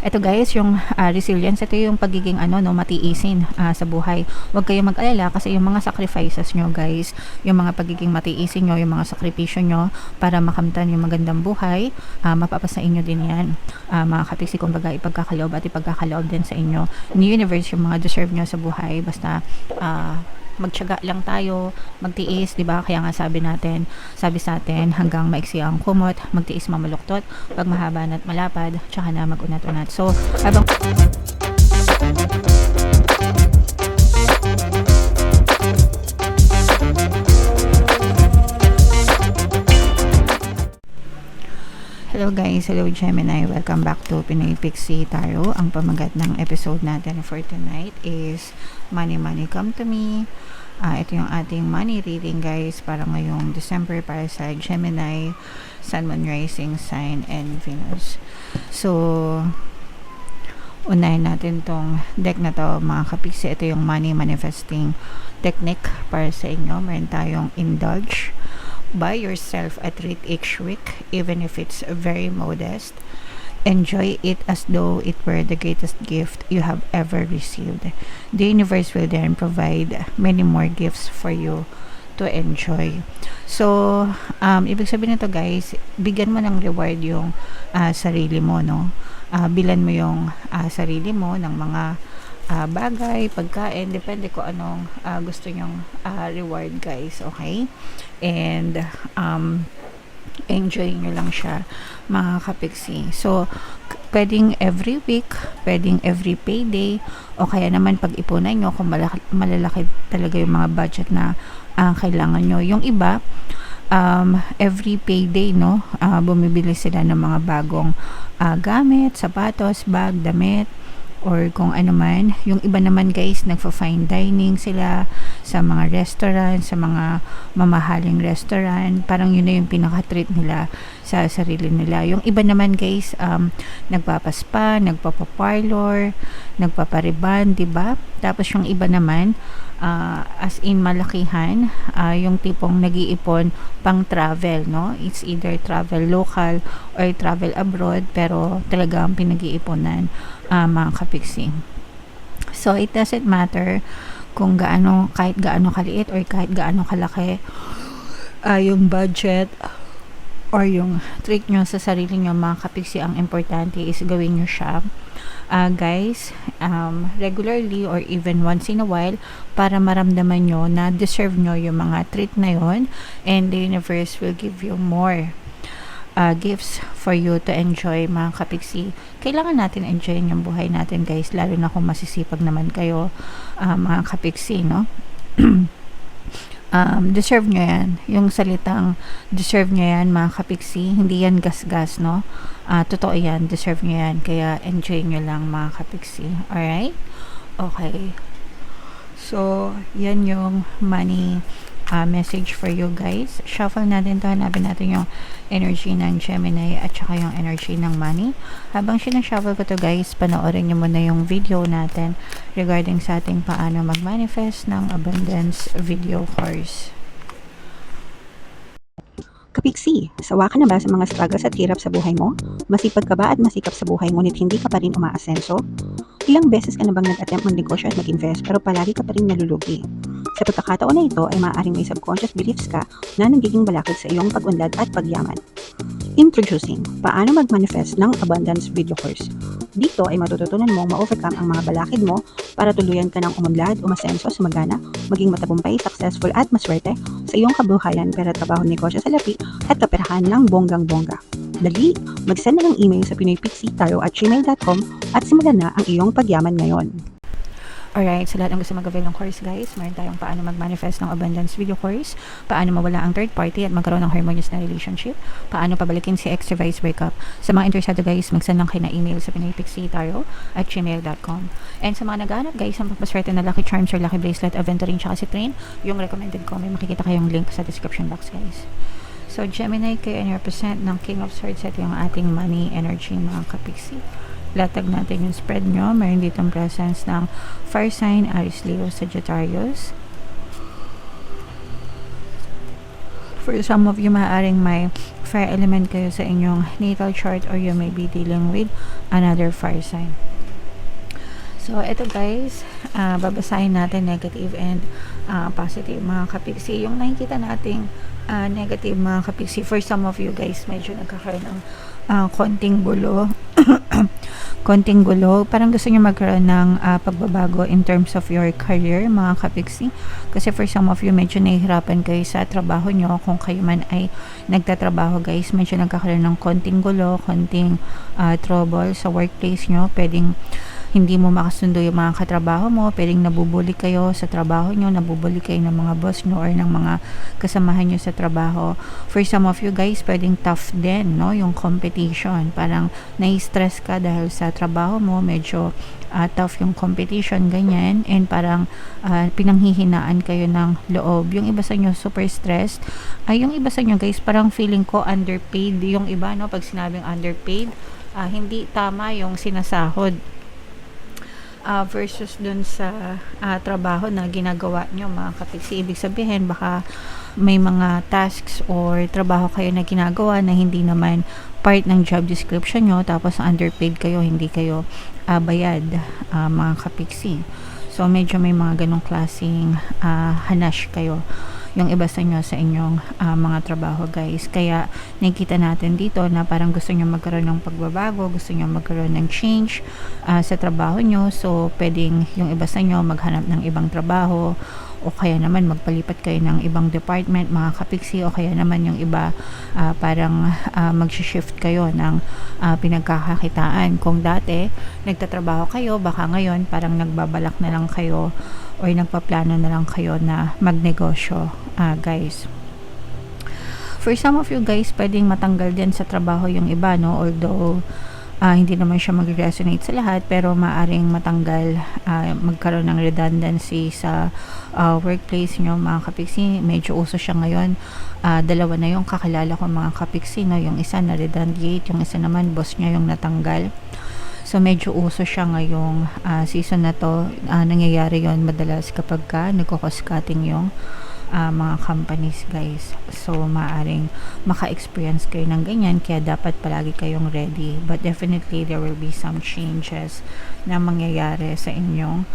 Ito guys, yung resilience, ito yung pagiging matiisin sa buhay. Huwag kayong mag-alala kasi yung mga sacrifices nyo guys, yung mga pagiging matiisin nyo, yung mga sakripisyo nyo para makamtan yung magandang buhay, mapapasain nyo din yan. Mga kapiksi, kumbaga ipagkakaloob at ipagkakaloob din sa inyo ni universe yung mga deserve nyo sa buhay. Basta magtiyaga lang tayo, magtiis, 'di ba? Kaya nga sabi sa atin, hanggang maiksi ang kumot, magtiis mamaluktot, pag mahaba na't malapad, tsaka na magunat-unat. So, habang Hello guys, hello Gemini, welcome back to Pinoy Pixie Tarot. Ang pamagat ng episode natin for tonight is Money Money Come to Me. Ito yung ating money reading guys para ngayong December para sa Gemini, Sun, Moon, Rising Sign, and Venus. So, unahin natin tong deck na to mga kapiksi. Ito yung money manifesting technique para sa inyo. Meron tayong indulge. Buy yourself a treat each week, even if it's very modest. Enjoy it as though it were the greatest gift you have ever received. The universe will then provide many more gifts for you to enjoy. So, ibig sabihin nito guys, bigyan mo ng reward yung sarili mo, no? Bilan mo yung sarili mo ng mga bagay, pagkain, depende ko anong gusto nyong reward guys, okay? And enjoy nyo lang siya mga kapiksi. So, pwedeng every week, pwedeng every payday, o kaya naman pag-ipunan nyo kung malalaki talaga yung mga budget na kailangan nyo. Yung iba, every payday, no, bumibili sila ng mga bagong gamit, sapatos, bag, damit, or kung ano man. Yung iba naman guys, nagfa-fine dining sila sa mga restaurant, sa mga mamahaling restaurant. Parang yun na yung pinaka-treat nila sa sarili nila. Yung iba naman guys, nagpapaspa, nagpapaparlor, nagpapariban, diba? Tapos yung iba naman, as in malakihan, yung tipong nag-iipon pang travel, no? It's either travel local or travel abroad, pero talagang pinag-iiponan mga kapiksi. So, it doesn't matter kung kahit gaano kaliit or kahit gaano kalaki yung budget or yung trick nyo sa sarili nyo mga kapiksi. Ang importante is gawin nyo siya guys, regularly or even once in a while para maramdaman nyo na deserve nyo yung mga treat na yon, and the universe will give you more gifts for you to enjoy mga kapiksi. Kailangan natin enjoyin yung buhay natin guys, lalo na kung masisipag naman kayo mga kapiksi, no? Deserve nyo yan. Yung salitang deserve nyo yan mga kapiksi, hindi yan gasgas, no? Totoo yan, deserve nyo yan, kaya enjoy nyo lang mga kapiksi. Alright? Okay. So, yan yung money message for you guys. Shuffle natin to, hanapin natin yung energy ng Gemini at saka yung energy ng money. Habang sinashuffle ko to guys, panoorin nyo muna yung video natin regarding sa ating paano mag-manifest ng abundance video course. Kapiksi, sawa ka na ba sa mga struggles at hirap sa buhay mo? Masipag ka ba at masikap sa buhay ngunit hindi ka pa rin umaasenso? Ilang beses ka na bang nag-attempt mag-negosyo at mag-invest pero palagi ka pa rin nalulugi? Sa pagkakataon na ito ay maaaring may subconscious beliefs ka na nagiging balakid sa iyong pag-unlad at pagyaman. Introducing, paano mag-manifest ng abundance video course. Dito ay matututunan mong ma-overcome ang mga balakid mo para tuluyan ka ng umunlad, umasenso, sumagana, maging matagumpay, successful at maswerte sa iyong kabuhayan, pera, trabaho, negosyo sa lapi at kaperahan ng bonggang-bongga. Dali, mag-send na ng email sa pinoypixie@gmail.com at simulan na ang iyong pagyaman ngayon. Alright, sa lahat ng gusto mag-avail ng course guys, meron tayong paano mag-manifest ng abundance video course, paano mawala ang third party at magkaroon ng harmonious na relationship, paano pabalikin si ex or vice breakup. Sa mga interesado guys, mag-send lang kayo na email sa pinoypixie@gmail.com. And sa mga naghahanap guys, ang papaswerte na lucky charms or lucky bracelet, aventurine tsaka si train, yung recommended ko, may makikita kayong link sa description box guys. So Gemini, kayo represent ng King of Swords. Ito yung ating money energy mga kapiksi. Latag natin yung spread nyo. Mayroon ditong presence ng fire sign, Aries, Leo, Sagittarius. For some of you, maaaring may fire element kayo sa inyong natal chart, or you may be dealing with another fire sign. So, ito guys, babasahin natin negative and positive mga kapiksi. Yung nakikita nating negative mga kapiksi, for some of you guys, medyo nagkakaroon ng konting gulo. Konting gulo. Parang gusto nyo magkaroon ng pagbabago in terms of your career mga kapiksi. Kasi for some of you, medyo nahihirapan kayo sa trabaho nyo. Kung kayo man ay nagtatrabaho guys, medyo nagkakaroon ng konting gulo, konting trouble sa workplace nyo. Pwedeng hindi mo makasundo yung mga katrabaho mo, pwedeng nabubuli kayo sa trabaho nyo, nabubuli kayo ng mga boss nyo or ng mga kasamahan nyo sa trabaho. For some of you guys, pwedeng tough din, no? Yung competition. Parang nai-stress ka dahil sa trabaho mo, medyo tough yung competition, ganyan. And parang pinanghihinaan kayo ng loob. Yung iba sa inyo, super stressed. Yung iba sa inyo guys, parang feeling ko underpaid. Yung iba, no? Pag sinabing underpaid, hindi tama yung sinasahod versus dun sa trabaho na ginagawa nyo mga kapiksi. Ibig sabihin baka may mga tasks or trabaho kayo na ginagawa na hindi naman part ng job description nyo, tapos underpaid kayo, hindi kayo bayad mga kapiksi. So medyo may mga ganong klaseng hanash kayo yung iba sa inyo sa inyong mga trabaho guys. Kaya nakikita natin dito na parang gusto nyo magkaroon ng pagbabago, gusto nyo magkaroon ng change sa trabaho nyo. So pwedeng yung iba sa inyo maghanap ng ibang trabaho, o kaya naman magpalipat kayo ng ibang department mga kapiksi, o kaya naman yung iba parang mag-shift kayo ng pinagkakakitaan. Kung dati nagtatrabaho kayo, baka ngayon parang nagbabalak na lang kayo or nagpaplano na lang kayo na magnegosyo guys. For some of you guys, pwedeng matanggal din sa trabaho yung iba, no? Although hindi naman siya mag-resonate sa lahat, pero maaring matanggal, magkaroon ng redundancy sa workplace nyo mga kapiksi. Medyo uso siya ngayon. Dalawa na yung kakilala ko mga kapiksi, no? Yung isa na redundant, yung isa naman boss niya yung natanggal. So medyo uso siya ngayong season na to. Nangyayari yon madalas kapag nagko-cost cutting yung mga companies guys. So maaring maka-experience kayo ng ganyan, kaya dapat palagi kayong ready. But definitely there will be some changes na mangyayari sa inyong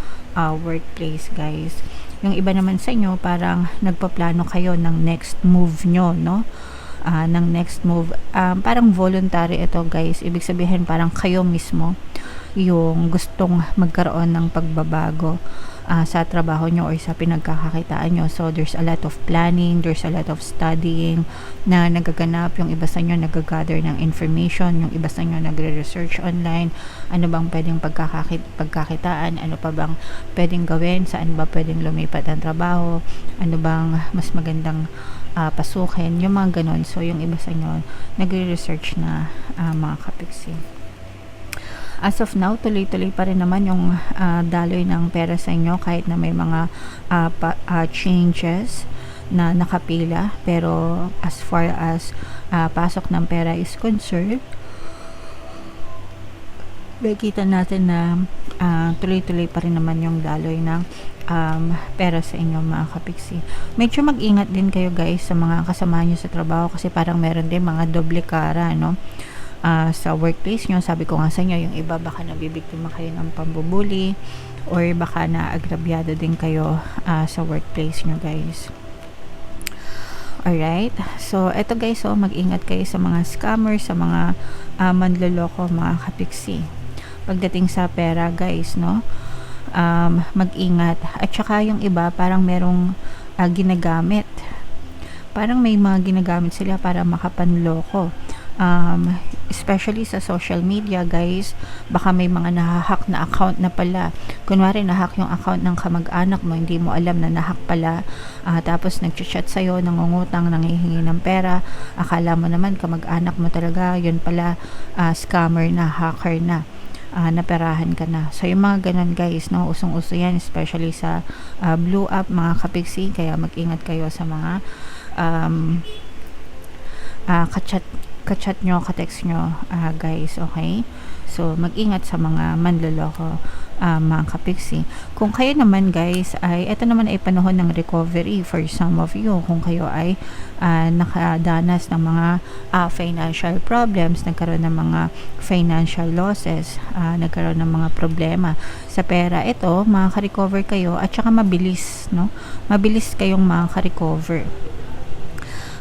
workplace guys. Yung iba naman sa inyo, parang nagpaplano kayo ng next move nyo, no? Ng next move, parang voluntary ito guys. Ibig sabihin parang kayo mismo yung gustong magkaroon ng pagbabago sa trabaho nyo or sa pinagkakakitaan nyo. So there's a lot of planning, there's a lot of studying na nagaganap. Yung iba sa inyo nagagather ng information, yung iba sa inyo nagre-research online, ano bang pwedeng pagkakitaan, ano pa bang pwedeng gawin, saan ba pwedeng lumipat ang trabaho, ano bang mas magandang pasukin, yung mga ganon. So yung iba sa inyo nagre-research na mga kapiksi. As of now, tuloy-tuloy pa rin naman yung daloy ng pera sa inyo kahit na may mga changes na nakapila. Pero as far as pasok ng pera is concerned, nakikita natin na tuloy-tuloy pa rin naman yung daloy ng pera sa inyo mga kapiksi. Medyo mag-ingat din kayo guys sa mga kasama nyo sa trabaho, kasi parang meron din mga doble kara, no? Sa workplace nyo. Sabi ko nga sa inyo, yung iba baka nabibiktima kayo ng pambubuli or baka naagrabyado din kayo sa workplace nyo guys. Alright, so eto guys, so mag-ingat kayo sa mga scammer, sa mga manloloko mga kapiksi pagdating sa pera guys, no? Mag-ingat. At saka yung iba parang merong ginagamit, parang may mga ginagamit sila para makapanloko. Especially sa social media guys, baka may mga nahahack na account na pala. Kunwari nahack yung account ng kamag-anak mo, hindi mo alam na nahack pala, tapos nagchat sa'yo, nangungutang, nangihingi ng pera, akala mo naman kamag-anak mo talaga, yun pala scammer na, hacker na, naperahan ka na. So yung mga ganun guys, no, usong-uso yan, especially sa blue app mga kapiksi. Kaya mag-ingat kayo sa mga kachat nyo, ka-text nyo guys, okay? So, mag-ingat sa mga manloloko, mga kapiksi. Kung kayo naman guys ay, ito naman ay panahon ng recovery for some of you. Kung kayo ay nakadanas ng mga financial problems, nagkaroon ng mga financial losses, nagkaroon ng mga problema sa pera, ito, makaka-recover kayo at saka mabilis, no? Mabilis kayong makaka-recover.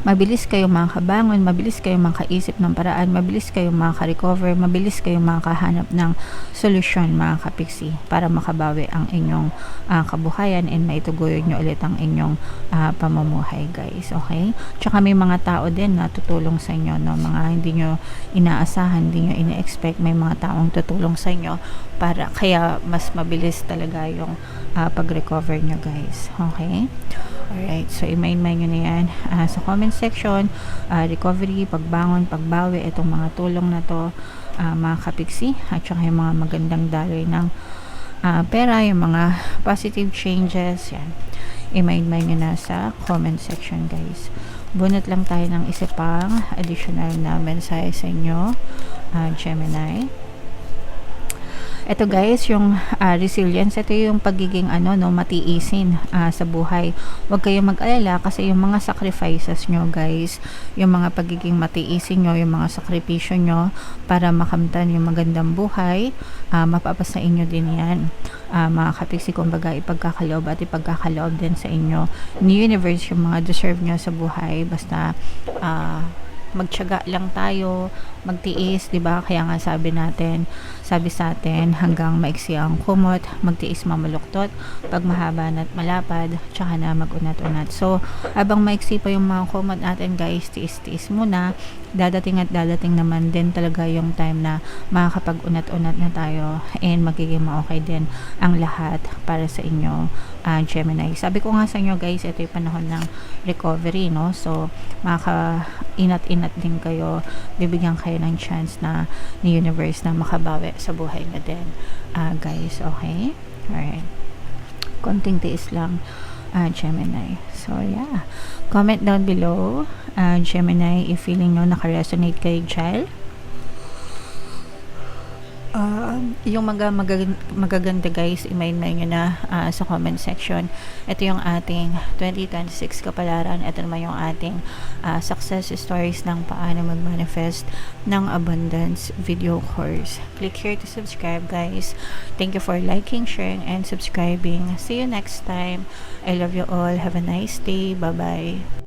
Mabilis kayong makakabangon, mabilis kayong makaisip ng paraan, mabilis kayong makaka-recover, mabilis kayong makakahanap ng solusyon, mga kapiksi, para makabawi ang inyong kabuhayan and maituguyod nyo ulit ang inyong pamumuhay, guys. Okay? Tsaka may mga tao din na tutulong sa inyo, no? Mga hindi nyo inaasahan, hindi nyo ina-expect, may mga taong tutulong sa inyo para kaya mas mabilis talaga yung pag-recover nyo, guys. Okay? Alright, so i-main nyo na yan sa comment section. Recovery, pagbangon, pagbawi, itong mga tulong na to, mga kapiksi, at saka yung mga magandang daloy ng pera, yung mga positive changes, yan. I-main nyo na sa comment section, guys. Bunot lang tayo ng isa pang additional na mensahe sa inyo, Gemini. Ito guys, yung resilience, ito yung pagiging matiisin sa buhay. Huwag kayong mag-alala kasi yung mga sacrifices nyo guys, yung mga pagiging matiisin nyo, yung mga sakripisyo nyo para makamtan yung magandang buhay, mapapasa inyo din yan. Mga kapiksi, kumbaga ipagkakaloob at ipagkakaloob din sa inyo ni universe yung mga deserve nyo sa buhay. Basta magtiyaga lang tayo, magtiis, 'di ba? Kaya nga sabi sa atin, hanggang maiksi ang kumot, magtiis mamaluktot, pag mahaba na't malapad, tsaka na magunat-unat. So, habang maiksi pa yung mga kumot natin, guys, tiis-tiis muna. Dadating at dadating naman din talaga yung time na makakapag-unat-unat na tayo and magiging okay din ang lahat para sa inyo, Gemini. Sabi ko nga sa inyo, guys, ito yung panahon ng recovery, no? So, makaka-inat-inat din kayo, bibigyan kayo ng chance na ni universe na makabawi sa buhay na din, guys. Okay? Alright. Konting tiis lang, Gemini. So, yeah. Comment down below, Gemini, if feeling nyo naka-resonate kayo dyan. Yung magaganda guys, i-main nyo na sa comment section. Ito yung ating 2026 kapalaran. Ito naman yung ating success stories ng paano mag-manifest ng abundance video course. Click here to subscribe, guys. Thank you for liking, sharing, and subscribing. See you next time. I love you all. Have a nice day. Bye-bye.